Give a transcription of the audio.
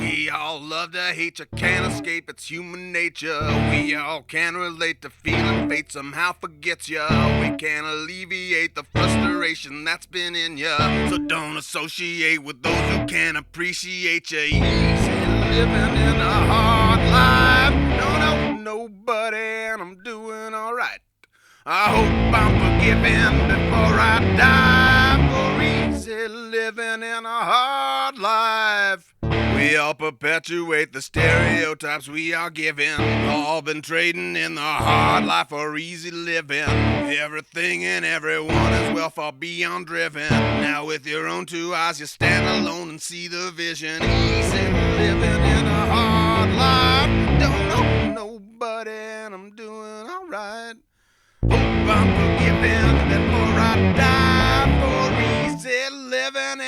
We all love to hate, you can't escape, it's human nature. We all can relate to feeling fate somehow forgets ya. We can't alleviate the frustration that's been in ya. So don't associate with those who can't appreciate ya. Easy living in a hard life. Don't owe nobody and I'm doing alright. I hope I'm forgiven before I die for easy living in a hard life. We all perpetuate the stereotypes we are given. All been trading in the hard life for easy living. Everything and everyone is well far beyond driven. Now with your own two eyes you stand alone and see the vision. Easy living in a hard life. Don't know nobody and I'm doing alright. Hope I'm forgiven before I die for easy living